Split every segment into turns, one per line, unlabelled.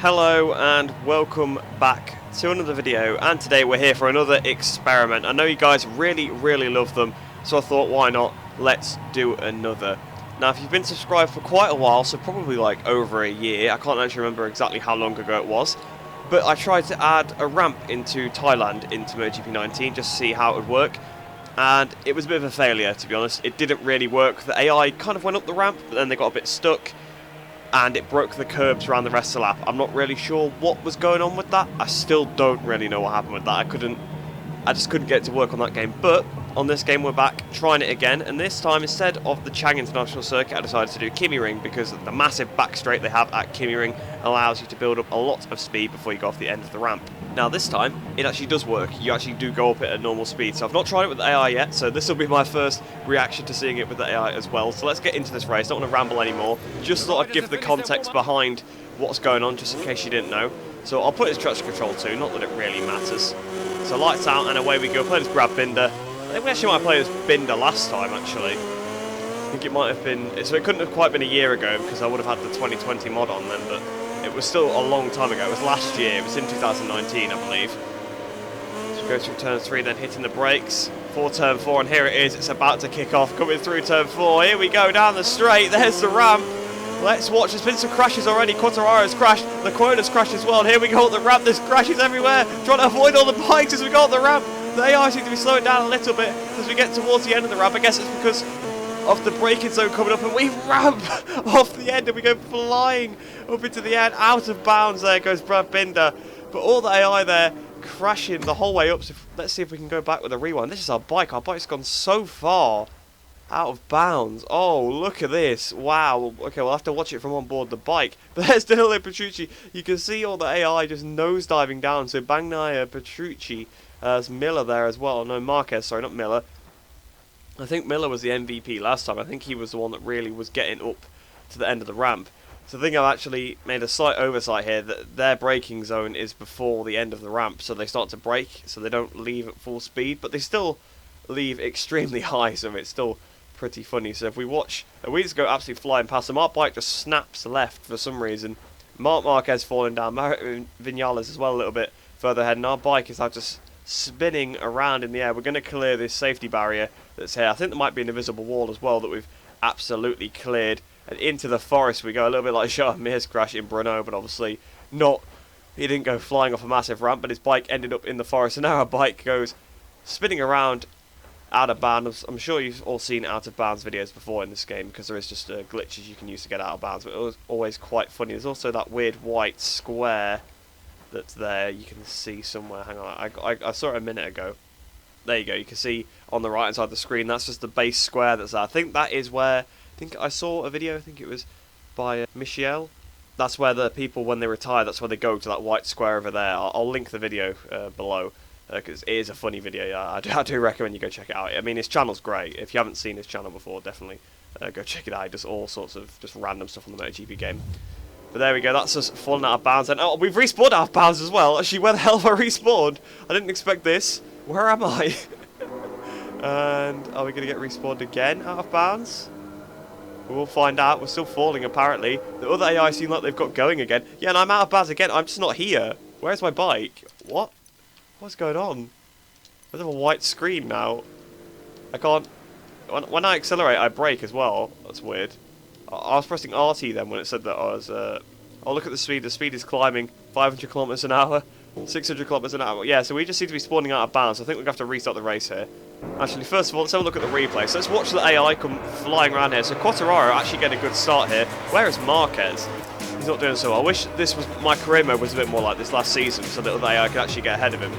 Hello and welcome back to another video, and today we're here for another experiment. I know you guys really love them, so I thought why not, let's do another. Now if you've been subscribed for quite a while, so probably like over a year, I can't actually remember exactly how long ago it was, but I tried to add a ramp into Thailand into MotoGP 19 just to see how it would work, and it was a bit of a failure, to be honest. It didn't really work. The AI kind of went up the ramp, but then they got a bit stuck and it broke the curbs around the rest of the lap. I'm not really sure what was going on with that. I still don't really know what happened with that. I just couldn't get it to work on that game. But on this game we're back trying it again, and this time instead of the Chang International Circuit I decided to do Kymiring, because the massive back straight they have at Kymiring allows you to build up a lot of speed before you go off the end of the ramp. Now this time it actually does work. You actually do go up at a normal speed. So I've not tried it with the AI yet, so this will be my first reaction to seeing it with the AI as well. So let's get into this race. Don't want to ramble anymore. Just thought I'd give the context behind what's going on, just in case you didn't know. So I'll put his traction control too, not that it really matters. So lights out and away we go. Play this grab binder. I think we actually might have played this binder last time actually. I think it might have been, so it couldn't have quite been a year ago because I would have had the 2020 mod on then, but it was still a long time ago. It was last year. It was in 2019, I believe. So we go through turn 3, then hitting the brakes for turn 4, and here it is. It's about to kick off, coming through turn 4. Here we go down the straight. There's the ramp. Let's watch. There's been some crashes already. Quartararo's crashed. The Quota's crashed as well. And here we go at the ramp. There's crashes everywhere. Trying to avoid all the bikes as we go up the ramp. The AI seems to be slowing down a little bit as we get towards the end of the ramp. I guess it's because of the braking zone coming up, and we ramp off the end and we go flying up into the end, out of bounds. There goes Brad Binder, but all the AI there crashing the whole way up. So let's see if we can go back with a rewind. This is our bike's gone so far out of bounds. Oh, look at this. Wow. Okay, we'll have to watch it from on board the bike. But there's Danilo Petrucci. You can see all the AI just nosediving down. So Bagnaia, Petrucci, there's Miller there as well. No, Marquez, sorry, not Miller. I think Miller was the MVP last time. I think he was the one that really was getting up to the end of the ramp. So I think I've actually made a slight oversight here that their braking zone is before the end of the ramp. So they start to brake, so they don't leave at full speed, but they still leave extremely high, so it's still pretty funny. So if we watch, we just go absolutely flying past them. Our bike just snaps left for some reason. Marc Marquez falling down, Vinales as well a little bit further ahead, and our bike is now just spinning around in the air. We're going to clear this safety barrier that's here. I think there might be an invisible wall as well that we've absolutely cleared. And into the forest we go, a little bit like Charles Mir's crash in Brno, but obviously not. He didn't go flying off a massive ramp, but his bike ended up in the forest. And now our bike goes spinning around out of bounds. I'm sure you've all seen out of bounds videos before in this game, because there is just glitches you can use to get out of bounds, but it was always quite funny. There's also that weird white square that's there, you can see somewhere. Hang on, I saw it a minute ago. There you go, you can see on the right hand side of the screen, that's just the base square that's there. I think that is where, I think I saw a video, I think it was by Michelle. That's where the people, when they retire, that's where they go, to that white square over there. I'll link the video below, because it is a funny video. Yeah, I do recommend you go check it out. I mean, his channel's great. If you haven't seen his channel before, definitely go check it out. He does all sorts of just random stuff on the MotoGP game. But there we go, that's us falling out of bounds. And oh, we've respawned out of bounds as well. Actually, where the hell have I respawned? I didn't expect this. Where am I? And are we going to get respawned again out of bounds? We'll find out. We're still falling, apparently. The other AI seem like they've got going again. Yeah, and I'm out of bounds again. I'm just not here. Where's my bike? What? What's going on? There's a white screen now. I can't... When I accelerate, I brake as well. That's weird. I was pressing RT then when it said that I was... oh, look at the speed. The speed is climbing. 500 kilometers an hour. 600 kilometers an hour. Yeah, so we just seem to be spawning out of bounds. I think we're going to have to restart the race here. Actually, first of all, let's have a look at the replay. So let's watch the AI come flying around here. So Quartararo actually getting a good start here. Where is Marquez? He's not doing so well. I wish this was, my career mode was a bit more like this last season, so that the AI could actually get ahead of him.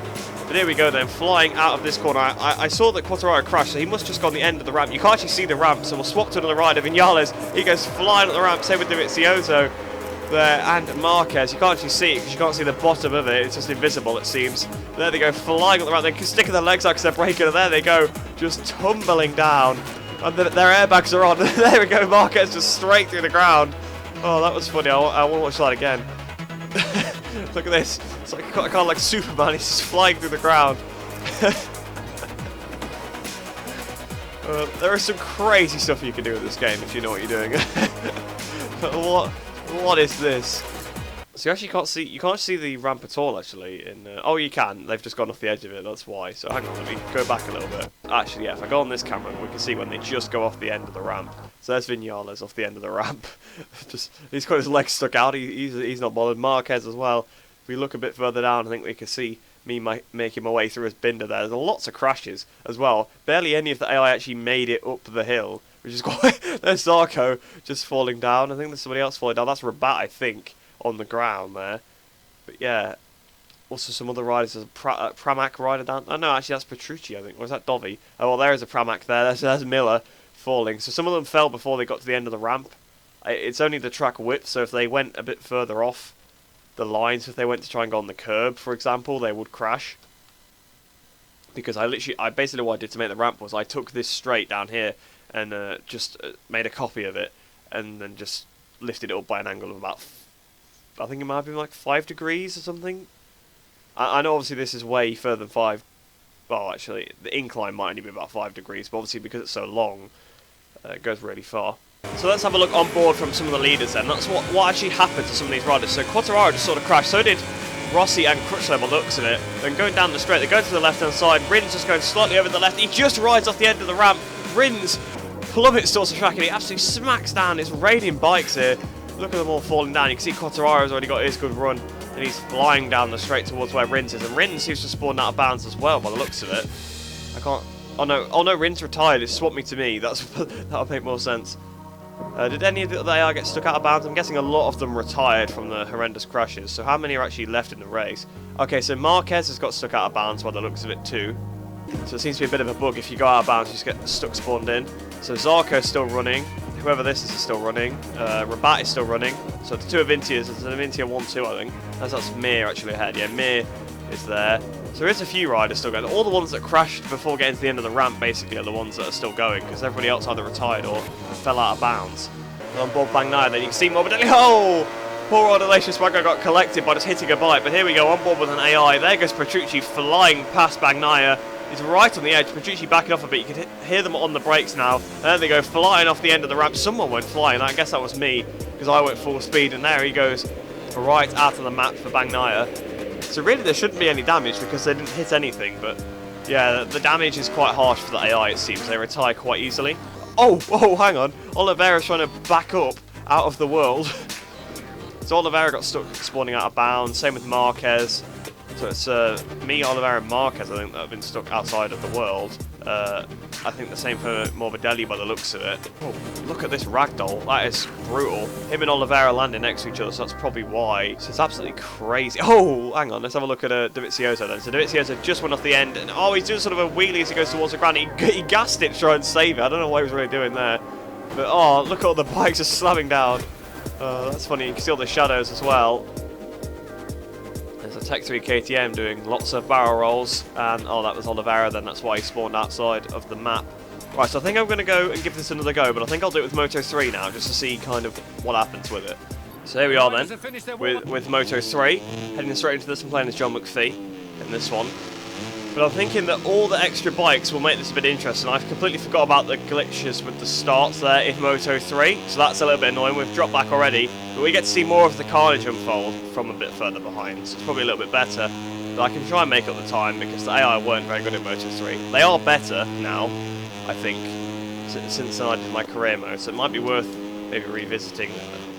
But here we go then, flying out of this corner. I saw that Quartararo crashed, so he must just go on the end of the ramp. You can't actually see the ramp, so we'll swap to another rider. Vinales, he goes flying up the ramp. Same with Dovizioso there, and Marquez. You can't actually see it because you can't see the bottom of it. It's just invisible, it seems. But there they go, flying up the ramp. They're sticking their legs out because they're braking, and there they go, just tumbling down. And their airbags are on. There we go, Marquez just straight through the ground. Oh, that was funny. I want to watch that again. Look at this. It's like kind of like Superman. He's just flying through the ground. There is some crazy stuff you can do with this game if you know what you're doing. But what is this? So you can't see the ramp at all actually. Oh, you can. They've just gone off the edge of it. That's why. So hang on, let me go back a little bit. Actually, yeah. If I go on this camera, we can see when they just go off the end of the ramp. So there's Vinales off the end of the ramp. He's got his legs stuck out. He's not bothered. Marquez as well. If we look a bit further down, I think we can see me making my way through his binder there. There's lots of crashes as well. Barely any of the AI actually made it up the hill, which is quite. There's Zarco just falling down. I think there's somebody else falling down. That's Rabat, I think, on the ground there. But yeah, also some other riders. There's a Pramac rider down. Oh no, actually that's Petrucci, I think. Or is that Dovi? Oh well, there is a Pramac there. There's Miller falling. So some of them fell before they got to the end of the ramp. It's only the track width, so if they went a bit further off the lines, if they went to try and go on the curb, for example, they would crash. Because I basically what I did to make the ramp was I took this straight down here and just made a copy of it and then just lifted it up by an angle of about, I think it might have been like 5 degrees or something. I know obviously this is way further than 5. Well, actually, the incline might only be about 5 degrees, but obviously because it's so long, it goes really far. So let's have a look on board from some of the leaders then. That's what actually happened to some of these riders. So Quartararo just sort of crashed, so did Rossi and Crutchlow by the looks of it. Then going down the straight, they go to the left hand side. Rins just going slightly over the left. He just rides off the end of the ramp. Rins plummets towards the track and he absolutely smacks down. It's raining bikes here. Look at them all falling down. You can see Quartararo's already got his good run and he's flying down the straight towards where Rins is. And Rins seems to spawn out of bounds as well by the looks of it. I can't... Oh no, Rins retired. It's swapped me to me. That would make more sense. Did any of the AI get stuck out of bounds? I'm guessing a lot of them retired from the horrendous crashes. So how many are actually left in the race? Okay, so Marquez has got stuck out of bounds by the looks of it too. So it seems to be a bit of a bug. If you go out of bounds, you just get stuck spawned in. So Zarco's still running. Whoever this is still running. Rabat is still running. So the two Avintias, there's an Avintia 1-2 I think. That's Mir actually ahead. Yeah, Mir is there. So there is a few riders still going. All the ones that crashed before getting to the end of the ramp basically are the ones that are still going because everybody else either retired or fell out of bounds. And on board Bagnaia then you can see Morbidelli. Oh! Poor old Alessio Spargo got collected by just hitting a bike, but here we go on board with an AI. There goes Petrucci flying past Bagnaia. He's right on the edge. Petrucci backing off a bit. You can hear them on the brakes now. There they go, flying off the end of the ramp. Someone went flying. I guess that was me because I went full speed, and there he goes right out of the map for Bagnaia. So really there shouldn't be any damage because they didn't hit anything, but yeah, the damage is quite harsh for the AI it seems. They retire quite easily. Oh, hang on. Oliveira's trying to back up out of the world. So Oliveira got stuck spawning out of bounds, same with Marquez. So it's me, Oliveira and Marquez I think that have been stuck outside of the world. I think the same for Morbidelli by the looks of it. Oh, look at this ragdoll. That is brutal. Him and Oliveira landing next to each other, so that's probably why. So it's absolutely crazy. Oh, hang on. Let's have a look at Dovizioso then. So Dovizioso just went off the end, and oh, he's doing sort of a wheelie as he goes towards the ground. He gassed it to try and save it. I don't know what he was really doing there. But oh, look at all the bikes just slamming down. That's funny. You can see all the shadows as well. There's a Tech 3 KTM doing lots of barrel rolls, and oh, that was Oliveira then, that's why he spawned outside of the map. Right, so I think I'm going to go and give this another go, but I think I'll do it with Moto 3 now, just to see kind of what happens with it. So here we are then, with Moto 3, heading straight into this and playing as John McPhee in this one. But I'm thinking that all the extra bikes will make this a bit interesting. I've completely forgot about the glitches with the starts there in Moto 3, so that's a little bit annoying. We've dropped back already, but we get to see more of the carnage unfold from a bit further behind, so it's probably a little bit better. But I can try and make up the time because the AI weren't very good in Moto 3. They are better now, I think, since I did my career mode, so it might be worth maybe revisiting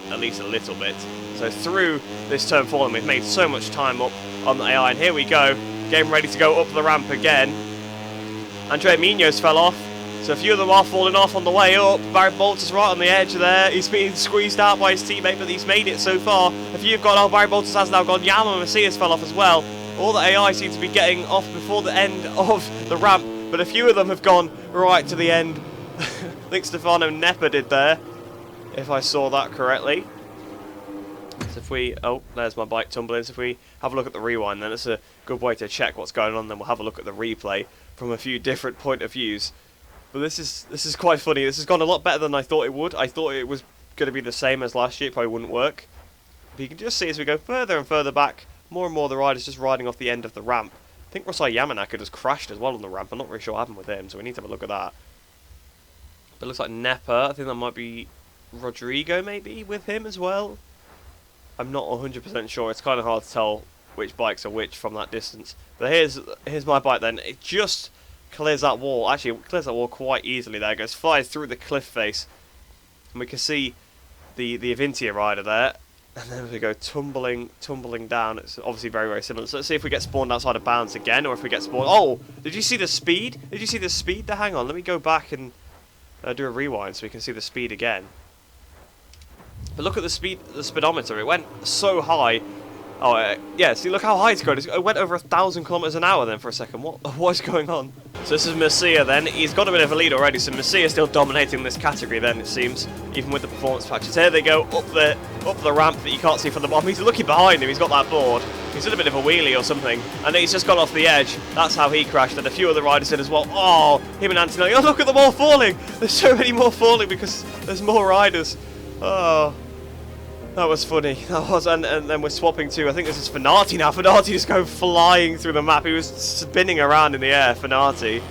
at least a little bit. So through this turn 4, we've made so much time up on the AI, and here we go. Getting ready to go up the ramp again. Andrea Munoz fell off, so a few of them are falling off on the way up. Barry Bolter's right on the edge there. He's being squeezed out by his teammate, but he's made it so far. A few have gone off. Barry Bolter has now gone. Yama Macias fell off as well. All the AI seem to be getting off before the end of the ramp, but a few of them have gone right to the end. I think Stefano Nepa did there, if I saw that correctly. So if we, oh, there's my bike tumbling. So if we have a look at the rewind, then it's a good way to check what's going on. Then we'll have a look at the replay from a few different point of views. But this is quite funny. This has gone a lot better than I thought it would. I thought it was going to be the same as last year. It probably wouldn't work. But you can just see as we go further and further back, more and more of the riders just riding off the end of the ramp. I think Rosai Yamanaka just crashed as well on the ramp. I'm not really sure what happened with him, so we need to have a look at that. But it looks like Nepa. I think that might be Rodrigo maybe with him as well. I'm not 100% sure. It's kind of hard to tell which bikes are which from that distance. But here's my bike then. It just clears that wall. Actually, it clears that wall quite easily there. It goes flies through the cliff face. And we can see the Avintia rider there. And then we go tumbling down. It's obviously very, very similar. So let's see if we get spawned outside of bounds again, or if we get spawned... Oh! Did you see the speed? Did you see the speed there? Hang on, let me go back and do a rewind so we can see the speed again. But look at the speedometer. It went so high. Oh, yeah, see, look how high it's going. It went over 1,000 kilometers an hour then for a second. What is going on? So this is Messiah then. He's got a bit of a lead already, so Messiah's still dominating this category then, it seems, even with the performance patches. Here they go, up the ramp that you can't see from the bottom. He's looking behind him. He's got that board. He's done a bit of a wheelie or something, and he's just gone off the edge. That's how he crashed, and a few other riders did as well. Oh, him and Antonelli. Oh, look at them all falling. There's so many more falling because there's more riders. Oh... That was funny. That was, and then we're swapping to, I think this is Fenati now. Fenati just go flying through the map. He was spinning around in the air, Fenati.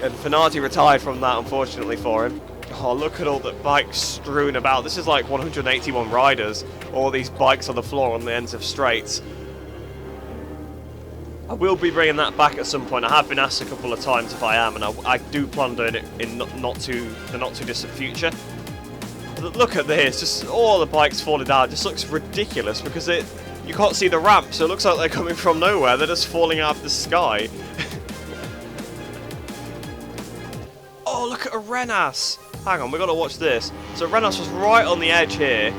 And Fenati retired from that, unfortunately for him. Oh, look at all the bikes strewn about. This is like 181 riders. All these bikes on the floor on the ends of straights. I will be bringing that back at some point. I have been asked a couple of times if I am, and I do plan on doing it in the not too distant future. Look at this, just all the bikes falling down. It just looks ridiculous because you can't see the ramp, so it looks like they're coming from nowhere. They're just falling out of the sky. Oh, look at a Renas. Hang on, we got to watch this. So Renas was right on the edge here.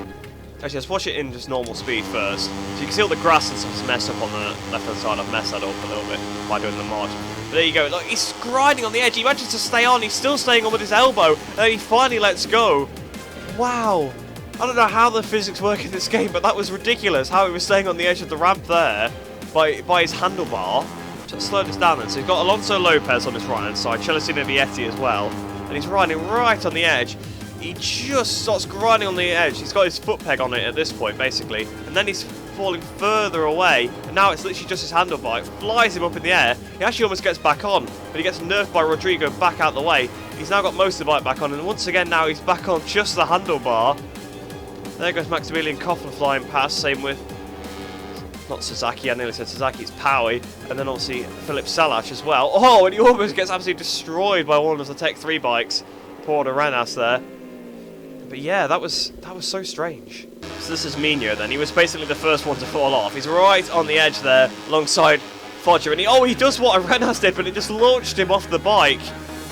Actually, let's watch it in just normal speed first. So you can see all the grass and stuff's messed up on the left-hand side. I've messed that up a little bit by doing the margin. But there you go. Look, he's grinding on the edge. He manages to stay on. He's still staying on with his elbow. And then he finally lets go. Wow, I don't know how the physics work in this game, but that was ridiculous, how he was staying on the edge of the ramp there by his handlebar. Just slow this down then. So he's got Alonso Lopez on his right hand side, Celestino Vietti as well, and he's riding right on the edge. He just starts grinding on the edge. He's got his foot peg on it at this point, basically, and then he's falling further away, and now it's literally just his handlebar. It flies him up in the air. He actually almost gets back on, but he gets nerfed by Rodrigo back out the way. He's now got most of the bike back on, and once again now he's back on just the handlebar. There goes Maximilian Koffler flying past, same with, not Sasaki, I nearly said Sasaki, it's Powie, and then obviously Philip Salash as well. Oh, and he almost gets absolutely destroyed by one of the Tech 3 bikes. Poor Arenas there. But yeah, that was so strange. So this is Mino then. He was basically the first one to fall off. He's right on the edge there, alongside Foggia, and he does what Arenas did, but it just launched him off the bike.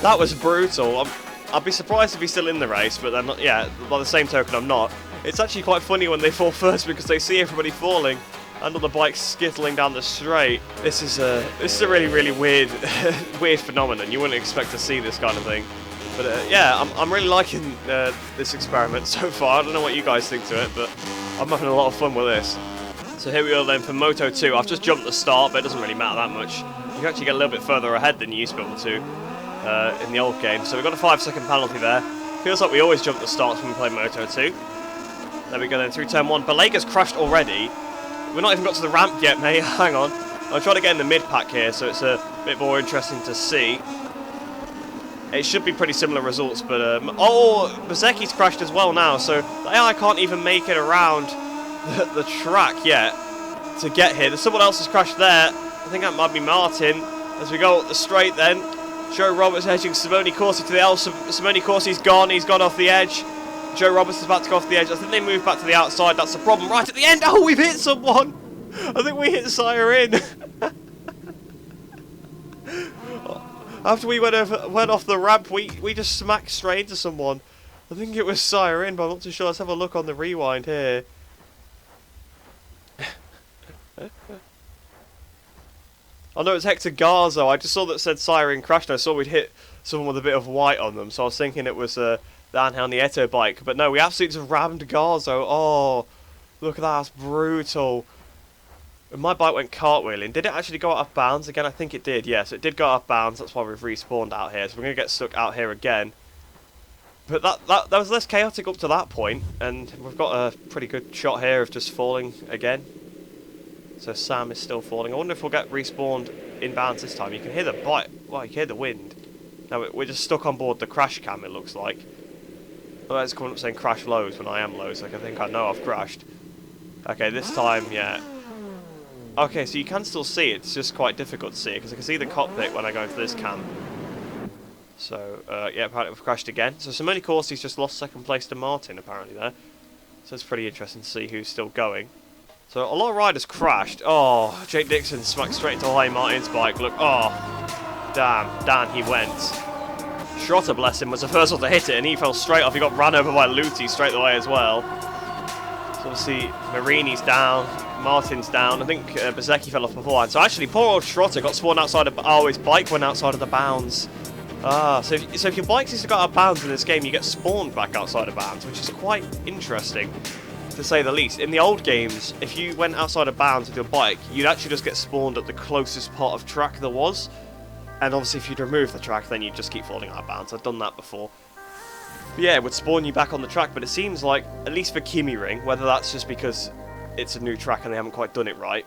That was brutal. I'd be surprised if he's still in the race, but then, yeah, by the same token, I'm not. It's actually quite funny when they fall first because they see everybody falling and all the bikes skittling down the straight. This is a really, really weird phenomenon. You wouldn't expect to see this kind of thing. But yeah, I'm really liking this experiment so far. I don't know what you guys think to it, but I'm having a lot of fun with this. So here we are then for Moto 2. I've just jumped the start, but it doesn't really matter that much. You can actually get a little bit further ahead than you used to be able to in the old game. So we've got a 5-second penalty there. Feels like we always jump the starts when we play Moto 2. There we go then through turn 1. Balega's crashed already. We're not even got to the ramp yet, mate. Hang on. I'll try to get in the mid-pack here, so it's a bit more interesting to see. It should be pretty similar results, but... oh, Bezzecchi's crashed as well now, so the AI can't even make it around the track yet to get here. There's someone else has crashed there. I think that might be Martin. As we go up the straight then, Joe Roberts edging Simone Corsi to the L. Simone Corsi's gone. He's gone off the edge. Joe Roberts is about to go off the edge. I think they moved back to the outside. That's the problem. Right at the end. Oh, we've hit someone. I think we hit Siren. After we went off the ramp, we just smacked straight into someone. I think it was Siren, but I'm not too sure. Let's have a look on the rewind here. Oh no, it's Hector Garzo. I just saw that said Siren crashed. I saw we'd hit someone with a bit of white on them, so I was thinking it was the Angel Nieto bike. But no, we absolutely just rammed Garzo. Oh, look at that. That's brutal. And my bike went cartwheeling. Did it actually go out of bounds again? I think it did. Yes, it did go out of bounds. That's why we've respawned out here. So we're going to get stuck out here again. But that was less chaotic up to that point, and we've got a pretty good shot here of just falling again. So Sam is still falling. I wonder if we'll get respawned in bounds this time. You can hear the bike. Well, you can hear the wind. Now we're just stuck on board the crash cam, it looks like. Well, it's coming up saying crash lows when I am lows. Like I think I know I've crashed. Okay, this time, yeah. Okay, so you can still see it. It's just quite difficult to see it because I can see the cockpit when I go into this cam. So, yeah, apparently we've crashed again. So Simone Corsi's just lost second place to Martin, apparently, there. So it's pretty interesting to see who's still going. So a lot of riders crashed. Oh, Jake Dixon smacked straight into Jorge Martin's bike. Look, oh, damn, down he went. Schrotter, bless him, was the first one to hit it, and he fell straight off. He got run over by Luthi straight away as well. So obviously, Marini's down, Martin's down. I think Bezecchi fell off beforehand. So actually, poor old Schrotter got spawned outside of... Oh, his bike went outside of the bounds. Ah, so if your bike's just got out of bounds in this game, you get spawned back outside of bounds, which is quite interesting, to say the least. In the old games, if you went outside of bounds with your bike, you'd actually just get spawned at the closest part of track there was. And obviously if you'd remove the track, then you'd just keep falling out of bounds. I've done that before. But yeah, it would spawn you back on the track, but it seems like, at least for Kymiring, whether that's just because it's a new track and they haven't quite done it right,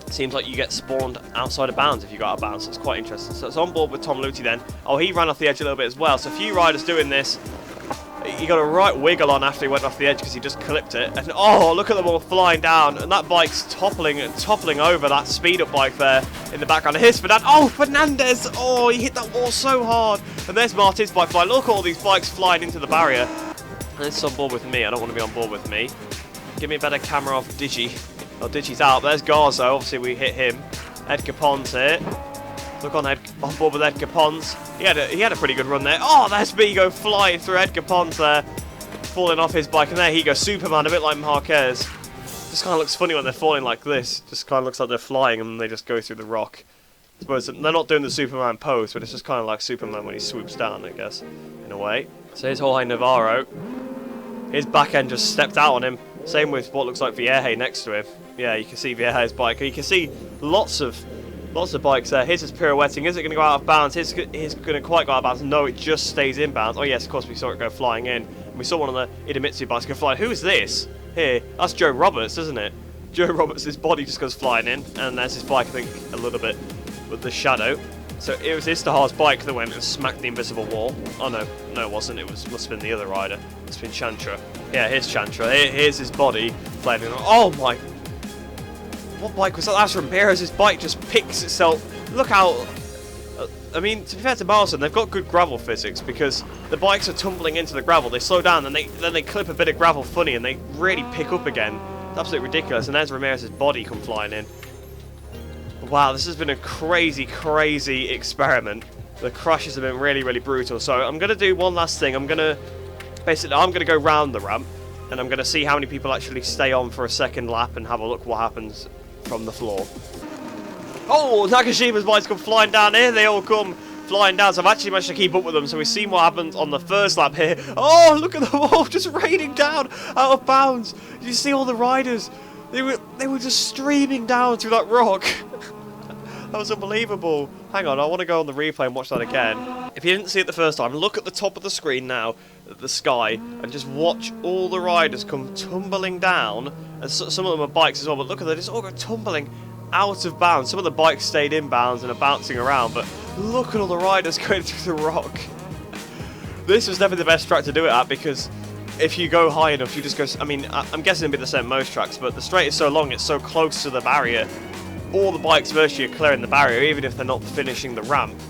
it seems like you get spawned outside of bounds if you got out of bounds. So it's quite interesting. So it's on board with Tom Luthi then. Oh, he ran off the edge a little bit as well. So a few riders doing this. He got a right wiggle on after he went off the edge because he just clipped it. And oh, look at them all flying down. And that bike's toppling over that speed-up bike there in the background. And here's Fernandez. Oh, Fernandez! Oh, he hit that wall so hard. And there's Martin's bike flying. Look at all these bikes flying into the barrier. And it's on board with me. I don't want to be on board with me. Give me a better camera off Digi. Oh, Digi's out. There's Garzo. Obviously, we hit him. Edgar Pons here. Look on board with Edgar Pons. He had a pretty good run there. Oh, there's Vigo flying through Edgar Pons there, falling off his bike, and there he goes, Superman, a bit like Marquez. Just kind of looks funny when they're falling like this. Just kind of looks like they're flying and they just go through the rock. I suppose they're not doing the Superman pose, but it's just kind of like Superman when he swoops down, I guess, in a way. So here's Jorge Navarro. His back end just stepped out on him. Same with what looks like Vierge next to him. Yeah, you can see Vierge's bike. You can see lots of bikes there. His is pirouetting. Is it going to go out of bounds? His going to quite go out of bounds. No, it just stays in bounds. Oh yes, of course we saw it go flying in. And we saw one of the Idemitsu bikes go flying. Who is this? Here, that's Joe Roberts, isn't it? Joe Roberts' his body just goes flying in, and there's his bike, I think, a little bit with the shadow. So it was Istahar's bike that went and smacked the invisible wall. Oh no, it wasn't. It must have been the other rider. It's been Chantra. Yeah, here's Chantra. Here's his body flying in. Oh my! What bike was that? That's Ramirez's bike. Just picks itself. Look how. I mean, to be fair to Marsden, they've got good gravel physics because the bikes are tumbling into the gravel. They slow down, and then they clip a bit of gravel funny, and they really pick up again. It's absolutely ridiculous. And there's Ramirez's body come flying in. Wow, this has been a crazy, crazy experiment. The crashes have been really, really brutal. So I'm going to do one last thing. I'm going to go round the ramp, and I'm going to see how many people actually stay on for a second lap and have a look what happens from the floor. Oh, Nakashima's bikes come flying down here. They all come flying down. So I've actually managed to keep up with them. So we've seen what happens on the first lap here. Oh, look at them all just raining down out of bounds. Did you see all the riders? They were just streaming down through that rock. That was unbelievable. Hang on, I want to go on the replay and watch that again. If you didn't see it the first time, look at the top of the screen now, at the sky, and just watch all the riders come tumbling down. And some of them are bikes as well, but look at them, they just all go tumbling out of bounds. Some of the bikes stayed in bounds and are bouncing around, but look at all the riders going through the rock. This was definitely the best track to do it at, because if you go high enough, you just go... I mean, I'm guessing it'd be the same most tracks, but the straight is so long, it's so close to the barrier. All the bikes virtually are clearing the barrier, even if they're not finishing the ramp,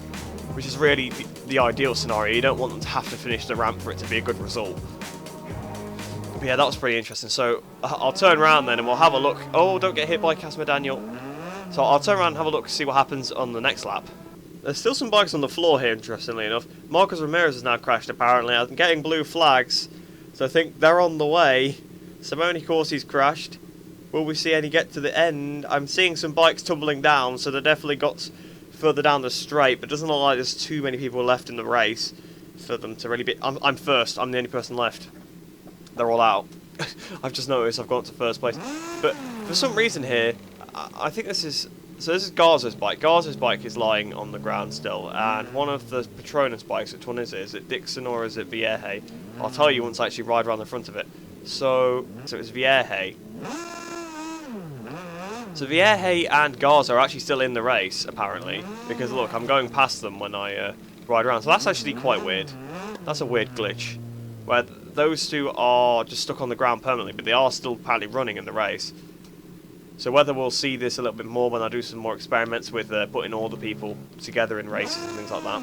which is really the ideal scenario. You don't want them to have to finish the ramp for it to be a good result. But yeah, that was pretty interesting. So I'll turn around then and we'll have a look. Oh, don't get hit by Casimir Daniel. So I'll turn around and have a look to see what happens on the next lap. There's still some bikes on the floor here, interestingly enough. Marcos Ramirez has now crashed, apparently. I'm getting blue flags, so I think they're on the way. Simone Corsi's crashed. Will we see any get to the end? I'm seeing some bikes tumbling down, so they definitely got further down the straight, but it doesn't look like there's too many people left in the race for them to really be... I'm first. I'm the only person left. They're all out. I've just noticed I've gone to first place. But for some reason here, I think this is... So this is Garza's bike. Garza's bike is lying on the ground still, and one of the Petronas bikes, which one is it? Is it Dixon or is it Vierge? I'll tell you once I actually ride around the front of it. So it's Vierge. So Vierge and Garza are actually still in the race, apparently, because look, I'm going past them when I ride around. So that's actually quite weird. That's a weird glitch, where those two are just stuck on the ground permanently, but they are still apparently running in the race. So whether we'll see this a little bit more when I do some more experiments with putting all the people together in races and things like that.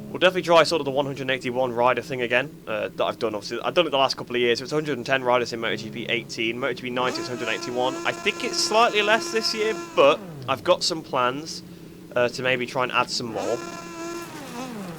We'll definitely try sort of the 181 rider thing again, that I've done. Obviously, I've done it the last couple of years. It's 110 riders in MotoGP 18, MotoGP 19 is 181. I think it's slightly less this year, but I've got some plans to maybe try and add some more.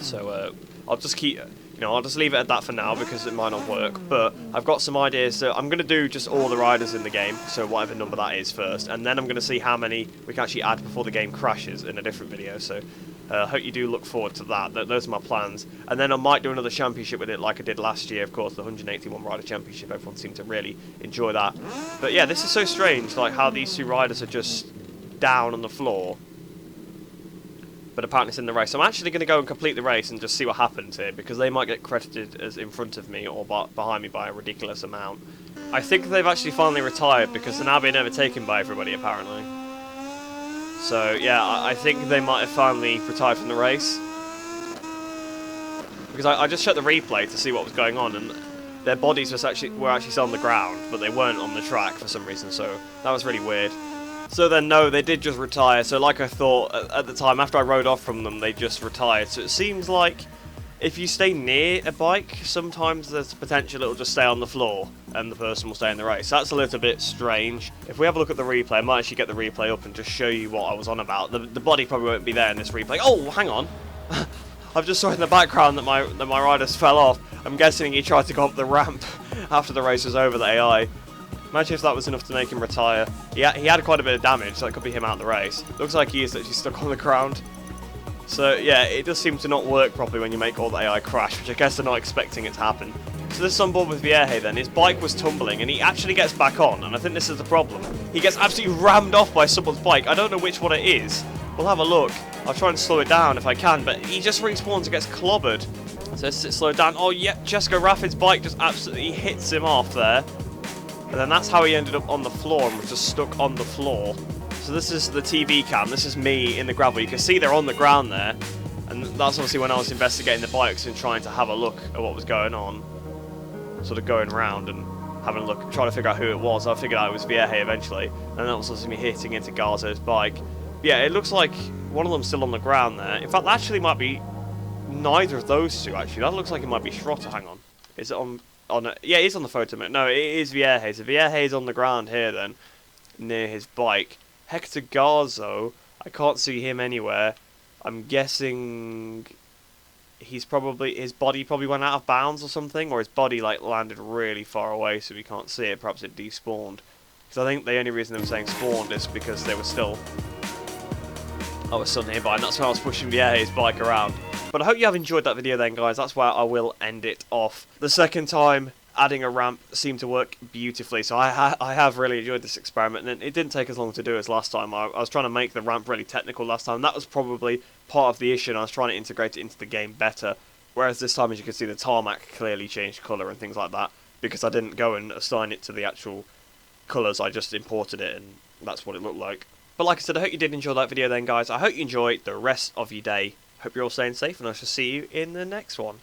So I'll just keep, I'll just leave it at that for now because it might not work. But I've got some ideas. So I'm going to do just all the riders in the game, so whatever number that is first, and then I'm going to see how many we can actually add before the game crashes in a different video. So I hope you do look forward to that. Those are my plans. And then I might do another championship with it like I did last year, of course, the 181 rider championship. Everyone seemed to really enjoy that. But yeah, this is so strange, like how these two riders are just down on the floor. But apparently it's in the race. So I'm actually going to go and complete the race and just see what happens here, because they might get credited as in front of me or behind me by a ridiculous amount. I think they've actually finally retired because they're now being overtaken by everybody, apparently. So yeah, I think they might have finally retired from the race. Because I just checked the replay to see what was going on, and their bodies were actually still on the ground, but they weren't on the track for some reason, so that was really weird. So then, no, they did just retire. So like I thought at the time, after I rode off from them, they just retired. So it seems like if you stay near a bike, sometimes there's potential it'll just stay on the floor and the person will stay in the race. That's a little bit strange. If we have a look at the replay, I might actually get the replay up and just show you what I was on about. The body probably won't be there in this replay. Oh, hang on. I've just saw in the background that my riders fell off. I'm guessing he tried to go up the ramp after the race was over, the AI. Imagine if that was enough to make him retire. He had quite a bit of damage, so that could be him out of the race. Looks like he is actually stuck on the ground. So yeah, it does seem to not work properly when you make all the AI crash, which I guess they're not expecting it to happen. So this is on board with Vierge then. His bike was tumbling and he actually gets back on, and I think this is the problem. He gets absolutely rammed off by someone's bike. I don't know which one it is. We'll have a look. I'll try and slow it down if I can, but he just respawns and gets clobbered. So let's slow it down. Oh yeah, Jessica Raffit's bike just absolutely hits him off there. And then that's how he ended up on the floor and was just stuck on the floor. So this is the TV cam, this is me in the gravel. You can see they're on the ground there. And that's obviously when I was investigating the bikes and trying to have a look at what was going on. Sort of going around and having a look, trying to figure out who it was. I figured out it was Vierge eventually. And that was obviously me hitting into Garzo's bike. Yeah, it looks like one of them's still on the ground there. In fact, that actually might be neither of those two, actually. That looks like it might be Schrotter. Hang on. Is it on... yeah, he's on the photo. No, it is Vierge. So Vierge's on the ground here then, near his bike. Hector Garzo, I can't see him anywhere. I'm guessing his body probably went out of bounds or something, or his body like landed really far away so we can't see it. Perhaps it despawned. Because I think the only reason they were saying spawned is because they were still... I was still nearby, and that's why I was pushing Vierge's bike around. But I hope you have enjoyed that video then, guys. That's where I will end it off. The second time, adding a ramp seemed to work beautifully, so I have really enjoyed this experiment, and it didn't take as long to do as last time. I was trying to make the ramp really technical last time. That was probably part of the issue, and I was trying to integrate it into the game better. Whereas this time, as you can see, the tarmac clearly changed colour and things like that, because I didn't go and assign it to the actual colours, I just imported it, and that's what it looked like. But like I said, I hope you did enjoy that video then, guys. I hope you enjoy the rest of your day. Hope you're all staying safe, and I shall see you in the next one.